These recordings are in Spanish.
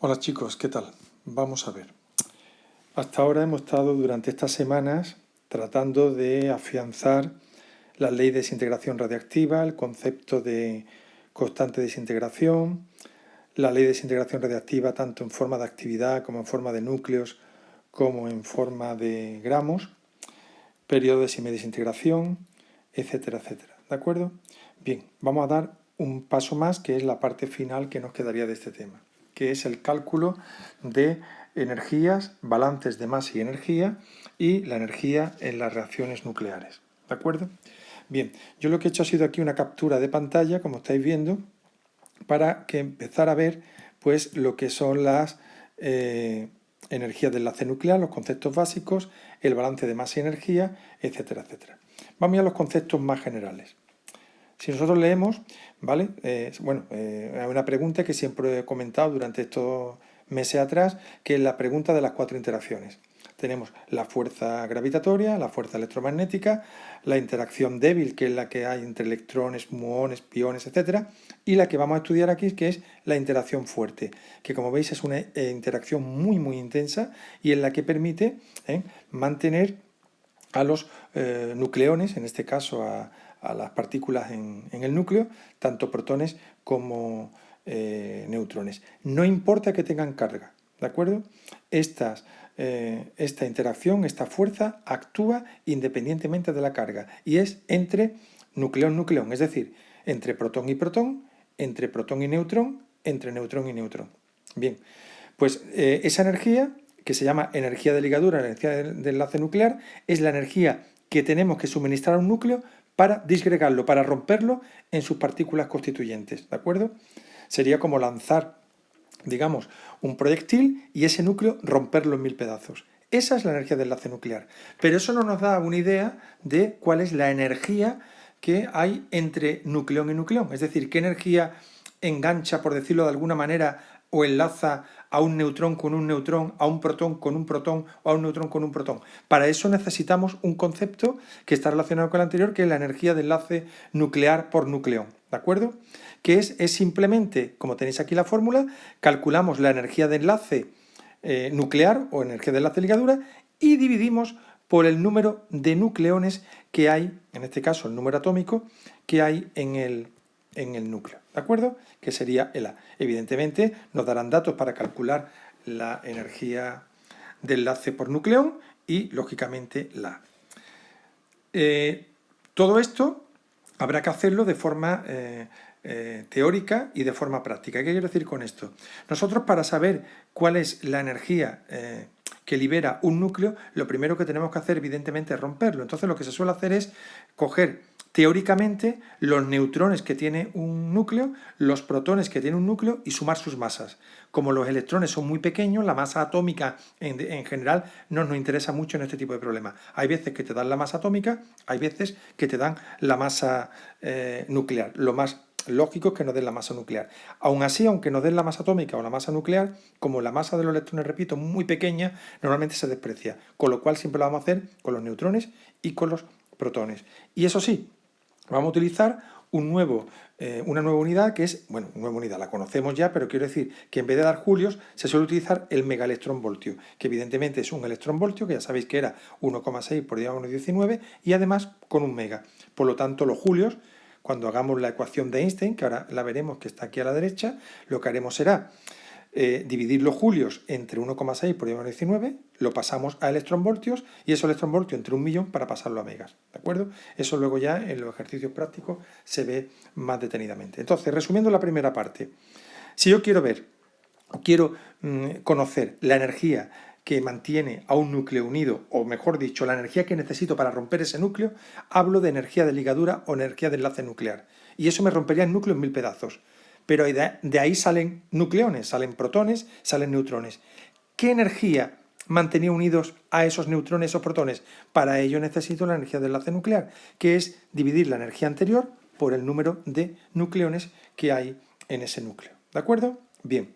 Hola chicos, ¿qué tal? Vamos a ver. Hasta ahora hemos estado durante estas semanas tratando de afianzar la ley de desintegración radiactiva, el concepto de constante de desintegración, la ley de desintegración radiactiva tanto en forma de actividad como en forma de núcleos como en forma de gramos, periodo de semidesintegración, etcétera, etcétera. ¿De acuerdo? Bien, vamos a dar un paso más que es la parte final que nos quedaría de este tema, que es el cálculo de energías, balances de masa y energía y la energía en las reacciones nucleares. ¿De acuerdo? Bien, yo lo que he hecho ha sido aquí una captura de pantalla, como estáis viendo, para que empezar a ver pues lo que son las energías de enlace nuclear, los conceptos básicos, el balance de masa y energía, etcétera, etcétera. Vamos a los conceptos más generales. Si nosotros leemos, ¿vale? Hay una pregunta que siempre he comentado durante estos meses atrás, que es la pregunta de las cuatro interacciones. Tenemos la fuerza gravitatoria, la fuerza electromagnética, la interacción débil, que es la que hay entre electrones, muones, piones, etc. Y la que vamos a estudiar aquí, que es la interacción fuerte, que como veis es una interacción muy, muy intensa y en la que permite mantener a los nucleones, en este caso a las partículas en el núcleo, tanto protones como neutrones. No importa que tengan carga, ¿de acuerdo? Esta interacción, esta fuerza, actúa independientemente de la carga y es entre nucleón-nucleón, es decir, entre protón y protón, entre protón y neutrón, entre neutrón y neutrón. Bien, pues esa energía, que se llama energía de ligadura, energía de enlace nuclear, es la energía que tenemos que suministrar a un núcleo para disgregarlo, para romperlo en sus partículas constituyentes, ¿de acuerdo? Sería como lanzar, digamos, un proyectil y ese núcleo romperlo en 1000 pedazos. Esa es la energía del enlace nuclear. Pero eso no nos da una idea de cuál es la energía que hay entre nucleón y nucleón. Es decir, qué energía engancha, por decirlo de alguna manera, o enlaza a un neutrón con un neutrón, a un protón con un protón o a un neutrón con un protón. Para eso necesitamos un concepto que está relacionado con el anterior, que es la energía de enlace nuclear por nucleón. ¿De acuerdo? Que es simplemente, como tenéis aquí la fórmula, calculamos la energía de enlace nuclear o energía de enlace ligadura y dividimos por el número de nucleones que hay, en este caso el número atómico, que hay en el núcleo, ¿de acuerdo? Que sería el A. Evidentemente nos darán datos para calcular la energía de enlace por nucleón y, lógicamente, la A. Todo esto habrá que hacerlo de forma teórica y de forma práctica. ¿Qué quiero decir con esto? Nosotros, para saber cuál es la energía que libera un núcleo, lo primero que tenemos que hacer, evidentemente, es romperlo. Entonces, lo que se suele hacer es coger teóricamente los neutrones que tiene un núcleo, los protones que tiene un núcleo y sumar sus masas. Como los electrones son muy pequeños, la masa atómica en general no nos interesa mucho en este tipo de problemas. Hay veces que te dan la masa atómica, hay veces que te dan la masa nuclear. Lo más lógico es que nos den la masa nuclear. Aún así, aunque nos den la masa atómica o la masa nuclear, como la masa de los electrones, repito, muy pequeña, normalmente se desprecia. Con lo cual siempre lo vamos a hacer con los neutrones y con los protones. Y eso sí, vamos a utilizar una nueva unidad que es, bueno, nueva unidad, la conocemos ya, pero quiero decir que en vez de dar julios se suele utilizar el megaelectronvoltio, que evidentemente es un electronvoltio, que ya sabéis que era 1,6 por 10⁻⁻⁹ y además con un mega. Por lo tanto, los julios, cuando hagamos la ecuación de Einstein, que ahora la veremos que está aquí a la derecha, lo que haremos será dividir los julios entre 1,6 por 10⁻⁹, lo pasamos a electronvoltios y esos electronvoltios entre 1.000.000 para pasarlo a megas, ¿de acuerdo? Eso luego ya en los ejercicios prácticos se ve más detenidamente. Entonces, resumiendo la primera parte, si yo quiero ver, quiero conocer la energía que mantiene a un núcleo unido, o mejor dicho, la energía que necesito para romper ese núcleo, hablo de energía de ligadura o energía de enlace nuclear. Y eso me rompería el núcleo en 1000 pedazos. Pero de ahí salen nucleones, salen protones, salen neutrones. ¿Qué energía mantenía unidos a esos neutrones o protones? Para ello necesito la energía del enlace nuclear, que es dividir la energía anterior por el número de nucleones que hay en ese núcleo. ¿De acuerdo? Bien.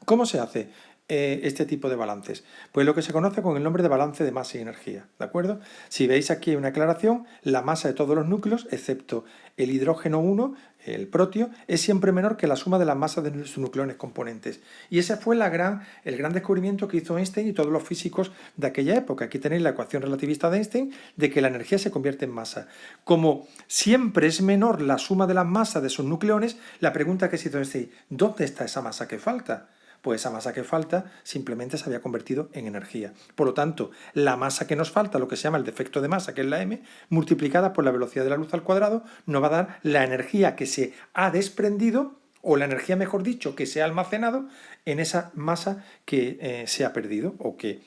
¿Cómo se hace este tipo de balances? Pues lo que se conoce con el nombre de balance de masa y energía, ¿de acuerdo? Si veis aquí hay una aclaración, la masa de todos los núcleos, excepto el hidrógeno 1, el protio, es siempre menor que la suma de las masas de sus nucleones componentes. Y ese fue el gran descubrimiento que hizo Einstein y todos los físicos de aquella época. Aquí tenéis la ecuación relativista de Einstein de que la energía se convierte en masa. Como siempre es menor la suma de las masas de sus nucleones, la pregunta que se hizo Einstein, ¿dónde está esa masa que falta? Pues esa masa que falta simplemente se había convertido en energía. Por lo tanto, la masa que nos falta, lo que se llama el defecto de masa, que es la m, multiplicada por la velocidad de la luz al cuadrado, nos va a dar la energía que se ha desprendido, o la energía, mejor dicho, que se ha almacenado en esa masa que se ha perdido o que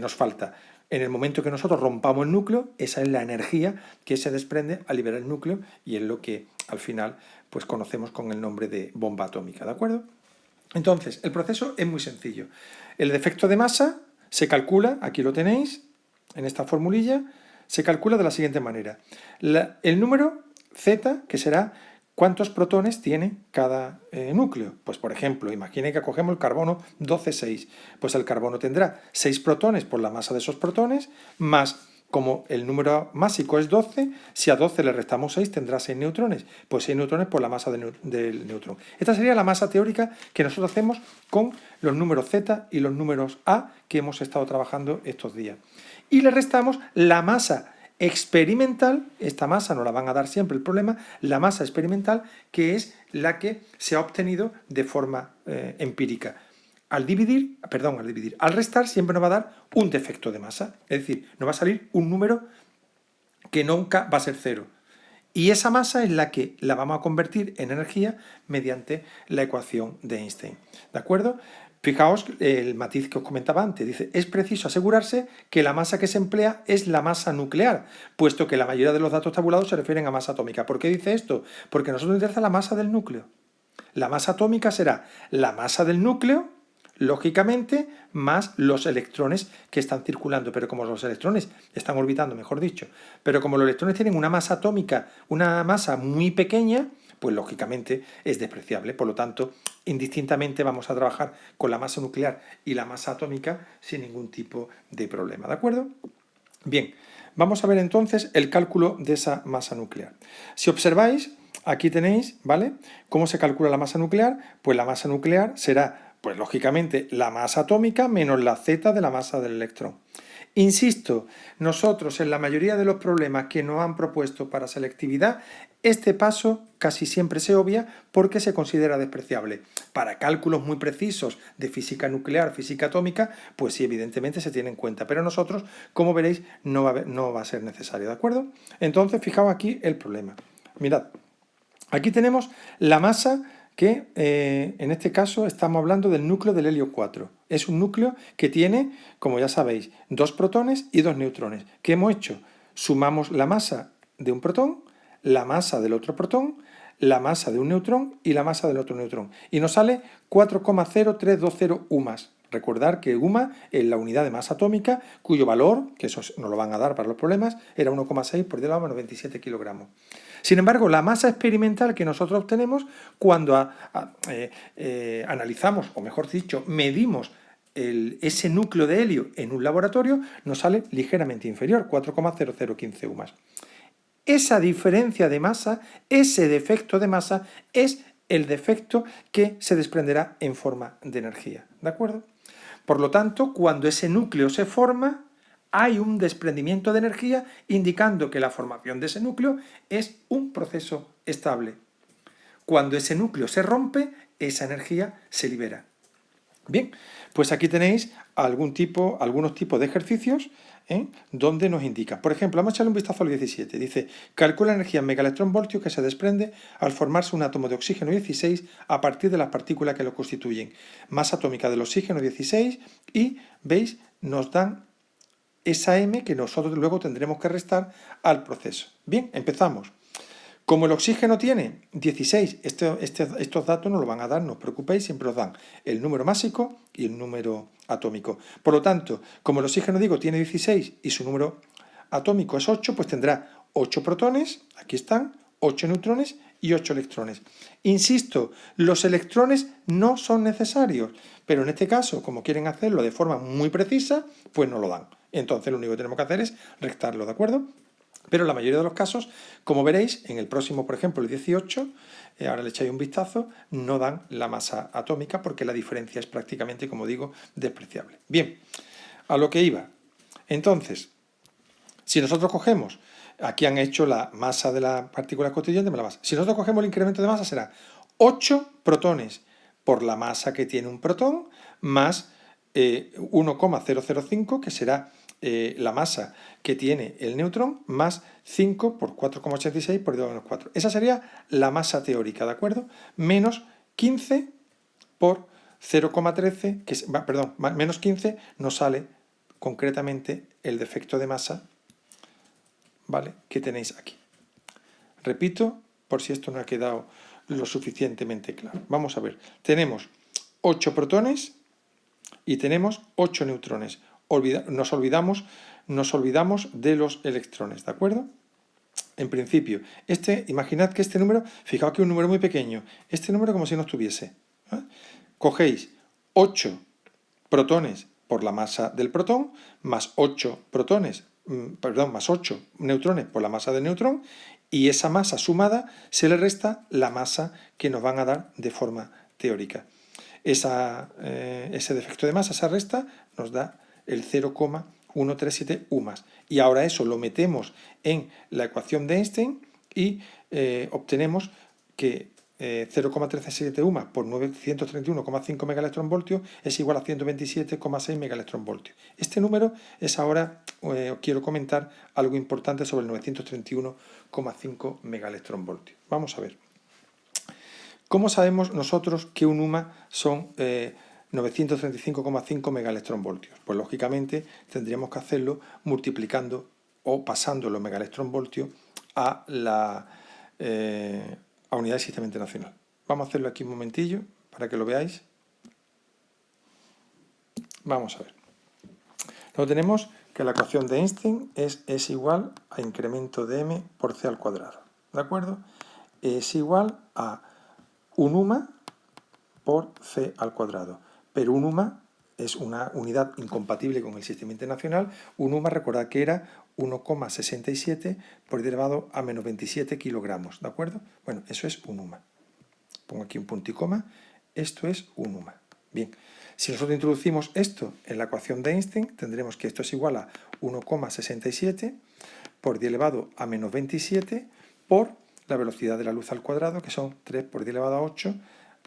nos falta. En el momento que nosotros rompamos el núcleo, esa es la energía que se desprende al liberar el núcleo y es lo que al final pues conocemos con el nombre de bomba atómica, ¿de acuerdo? Entonces, el proceso es muy sencillo. El defecto de masa se calcula, aquí lo tenéis, en esta formulilla, se calcula de la siguiente manera. El número Z, que será cuántos protones tiene cada núcleo. Pues, por ejemplo, imaginen que cogemos el carbono 12,6. Pues el carbono tendrá 6 protones por la masa de esos protones, más... Como el número másico es 12, si a 12 le restamos 6 tendrá 6 neutrones. Pues 6 neutrones por la masa del neutrón. Esta sería la masa teórica que nosotros hacemos con los números Z y los números A que hemos estado trabajando estos días. Y le restamos la masa experimental, esta masa nos la van a dar siempre el problema, la masa experimental que es la que se ha obtenido de forma empírica. Al restar siempre nos va a dar un defecto de masa, es decir, nos va a salir un número que nunca va a ser cero. Y esa masa es la que la vamos a convertir en energía mediante la ecuación de Einstein. ¿De acuerdo? Fijaos el matiz que os comentaba antes. Dice, es preciso asegurarse que la masa que se emplea es la masa nuclear, puesto que la mayoría de los datos tabulados se refieren a masa atómica. ¿Por qué dice esto? Porque a nosotros nos interesa la masa del núcleo. La masa atómica será la masa del núcleo, lógicamente, más los electrones que están circulando, pero como los electrones están orbitando, mejor dicho, pero como los electrones tienen una masa atómica, una masa muy pequeña, pues lógicamente es despreciable. Por lo tanto, indistintamente vamos a trabajar con la masa nuclear y la masa atómica sin ningún tipo de problema, ¿de acuerdo? Bien, vamos a ver entonces el cálculo de esa masa nuclear. Si observáis, aquí tenéis, ¿vale?, cómo se calcula la masa nuclear. Pues la masa nuclear será, pues lógicamente, la masa atómica menos la Z de la masa del electrón. Insisto, nosotros en la mayoría de los problemas que nos han propuesto para selectividad, este paso casi siempre se obvia porque se considera despreciable. Para cálculos muy precisos de física nuclear, física atómica, pues sí, evidentemente se tiene en cuenta. Pero nosotros, como veréis, no va a ser necesario, ¿de acuerdo? Entonces, fijaos aquí el problema. Mirad, aquí tenemos la masa que en este caso estamos hablando del núcleo del helio 4. Es un núcleo que tiene, como ya sabéis, 2 protones y 2 neutrones. ¿Qué hemos hecho? Sumamos la masa de un protón, la masa del otro protón, la masa de un neutrón y la masa del otro neutrón. Y nos sale 4,0320 UMAS. Recordar que UMA es la unidad de masa atómica, cuyo valor, que eso nos lo van a dar para los problemas, era 1,6 por 10 a la menos 27 kilogramos. Sin embargo, la masa experimental que nosotros obtenemos cuando analizamos, o mejor dicho, medimos ese núcleo de helio en un laboratorio, nos sale ligeramente inferior, 4,0015 UMAS. Esa diferencia de masa, ese defecto de masa, es el defecto que se desprenderá en forma de energía, ¿de acuerdo? Por lo tanto, cuando ese núcleo se forma, hay un desprendimiento de energía indicando que la formación de ese núcleo es un proceso estable. Cuando ese núcleo se rompe, esa energía se libera. Bien, pues aquí tenéis algunos tipos de ejercicios donde nos indica. Por ejemplo, vamos a echarle un vistazo al 17. Dice, calcula la energía en megaelectronvoltio que se desprende al formarse un átomo de oxígeno 16 a partir de las partículas que lo constituyen. Masa atómica del oxígeno 16 y, ¿veis?, nos dan esa M que nosotros luego tendremos que restar al proceso. Bien, empezamos. Como el oxígeno tiene 16, estos datos nos lo van a dar, no os preocupéis, siempre os dan el número másico y el número atómico. Por lo tanto, como el oxígeno, digo, tiene 16 y su número atómico es 8, pues tendrá 8 protones, aquí están, 8 neutrones y 8 electrones. Insisto, los electrones no son necesarios, pero en este caso, como quieren hacerlo de forma muy precisa, pues no lo dan. Entonces lo único que tenemos que hacer es restarlo, ¿de acuerdo? Pero en la mayoría de los casos, como veréis, en el próximo, por ejemplo, el 18, ahora le echáis un vistazo, no dan la masa atómica porque la diferencia es prácticamente, como digo, despreciable. Bien, a lo que iba. Entonces, si nosotros cogemos, aquí han hecho la masa de la partícula constituyente de la masa. Si nosotros cogemos el incremento de masa será 8 protones por la masa que tiene un protón más 1,005, que será la masa que tiene el neutrón, más 5 por 4,86 por 10 a menos 4. Esa sería la masa teórica, ¿de acuerdo? Menos 15 por 0,13, perdón, menos 15 nos sale concretamente el defecto de masa, ¿vale?, que tenéis aquí. Repito, por si esto no ha quedado lo suficientemente claro. Vamos a ver, tenemos 8 protones y tenemos 8 neutrones. Nos olvidamos de los electrones, ¿de acuerdo? En principio, imaginad que este número, fijaos que es un número muy pequeño, este número como si no estuviese. Cogéis 8 protones por la masa del protón, más 8 más 8 neutrones por la masa del neutrón, y esa masa sumada se le resta la masa que nos van a dar de forma teórica. Ese defecto de masa, esa resta, nos da el 0,137 U más. Y ahora eso lo metemos en la ecuación de Einstein y obtenemos que 0,137 U más por 931,5 megaelectronvoltios es igual a 127,6 megaelectronvoltios. Este número es ahora, os quiero comentar algo importante sobre el 931,5 megaelectronvoltios. Vamos a ver. ¿Cómo sabemos nosotros que un UMA son 935,5 megaelectronvoltios? Pues lógicamente tendríamos que hacerlo multiplicando o pasando los megaelectronvoltios a la unidad del sistema internacional. Vamos a hacerlo aquí un momentillo para que lo veáis. Vamos a ver. Luego tenemos que la ecuación de Einstein es igual a incremento de m por c al cuadrado. ¿De acuerdo? Es igual a un UMA por c al cuadrado. Pero un UMA es una unidad incompatible con el sistema internacional. Un UMA, recordad que era 1,67 por 10 elevado a menos 27 kilogramos. ¿De acuerdo? Bueno, eso es un UMA. Pongo aquí un punto y coma. Esto es un UMA. Bien, si nosotros introducimos esto en la ecuación de Einstein, tendremos que esto es igual a 1,67 por 10 elevado a menos 27 por la velocidad de la luz al cuadrado, que son 3 por 10 elevado a 8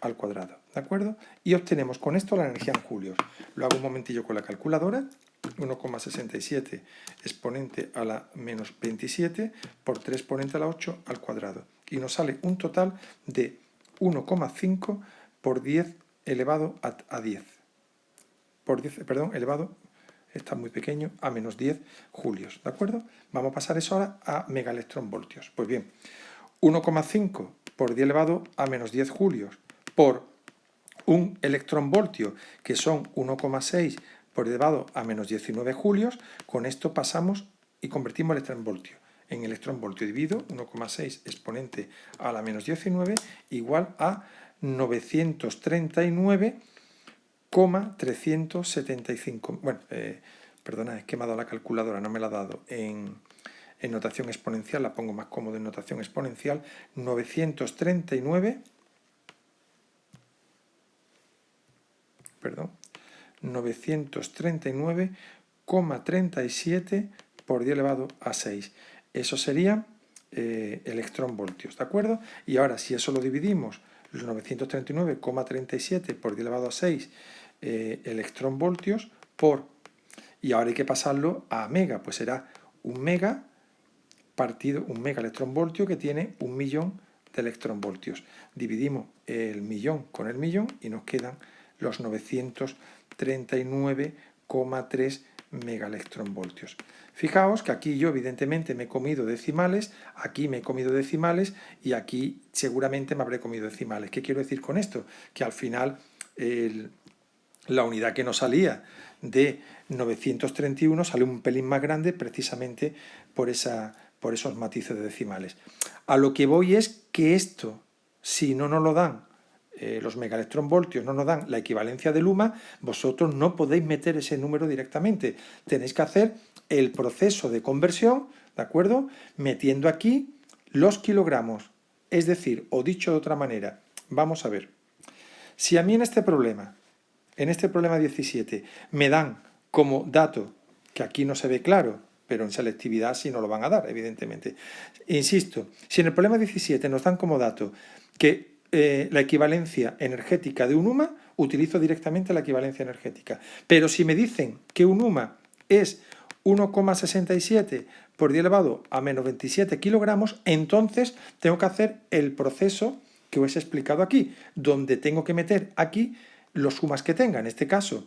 al cuadrado, ¿de acuerdo? Y obtenemos con esto la energía en julios. Lo hago un momentillo con la calculadora. 1,67 exponente a la menos 27 por 3 exponente a la 8 al cuadrado. Y nos sale un total de 1,5 por 10 elevado a 10. Elevado, está muy pequeño, a menos 10 julios, ¿de acuerdo? Vamos a pasar eso ahora a megaelectronvoltios. Pues bien, 1,5 por 10 elevado a menos 10 julios por un electronvoltio, que son 1,6 por 10 elevado a menos 19 julios, con esto pasamos y convertimos el electronvoltio en electronvoltio. Divido 1,6 exponente a la menos 19 igual a 939,375. Bueno, perdona, es que me ha dado la calculadora, no me la ha dado en notación exponencial, la pongo más cómodo en notación exponencial. 939,37 por 10 elevado a 6. Eso sería electronvoltios, ¿de acuerdo? Y ahora, si eso lo dividimos, los 939,37 por 10 elevado a 6 electronvoltios por, y ahora hay que pasarlo a mega, pues será un mega partido, un megaelectronvoltio que tiene 1.000.000 de electronvoltios. Dividimos el millón con el millón y nos quedan los 939,3 megaelectronvoltios. Fijaos que aquí yo evidentemente me he comido decimales, aquí me he comido decimales y aquí seguramente me habré comido decimales. ¿Qué quiero decir con esto? Que al final la unidad que nos salía de 931 sale un pelín más grande precisamente por esos matices de decimales. A lo que voy es que esto, si no nos lo dan, los megaelectronvoltios no nos dan la equivalencia del UMA, vosotros no podéis meter ese número directamente. Tenéis que hacer el proceso de conversión, ¿de acuerdo? Metiendo aquí los kilogramos. Es decir, o dicho de otra manera, vamos a ver. Si a mí en este problema 17, me dan como dato, que aquí no se ve claro, pero en selectividad sí nos lo van a dar, evidentemente. Insisto, si en el problema 17 nos dan como dato que la equivalencia energética de un UMA, utilizo directamente la equivalencia energética. Pero si me dicen que un UMA es 1,67 por 10 elevado a menos 27 kilogramos, entonces tengo que hacer el proceso que os he explicado aquí, donde tengo que meter aquí los sumas que tenga. En este caso,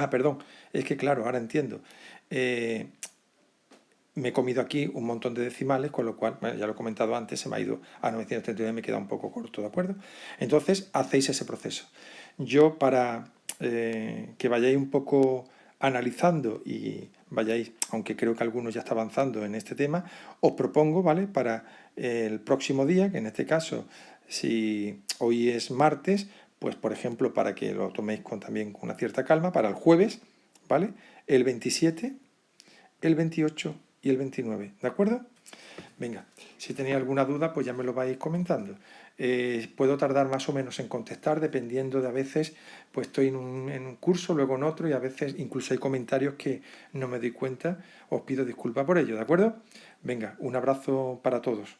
perdón, es que claro, ahora entiendo. Me he comido aquí un montón de decimales, con lo cual, bueno, ya lo he comentado antes, se me ha ido a 939, me queda un poco corto, ¿de acuerdo? Entonces, hacéis ese proceso. Yo, para que vayáis un poco analizando y vayáis, aunque creo que algunos ya están avanzando en este tema, os propongo, ¿vale? Para el próximo día, que en este caso, si hoy es martes, pues por ejemplo, para que lo toméis también con una cierta calma, para el jueves, ¿vale? El 27, el 28 y el 29, ¿de acuerdo? Venga, si tenéis alguna duda, pues ya me lo vais comentando. Puedo tardar más o menos en contestar, dependiendo de a veces, pues estoy en un curso, luego en otro, y a veces incluso hay comentarios que no me doy cuenta. Os pido disculpas por ello, ¿de acuerdo? Venga, un abrazo para todos.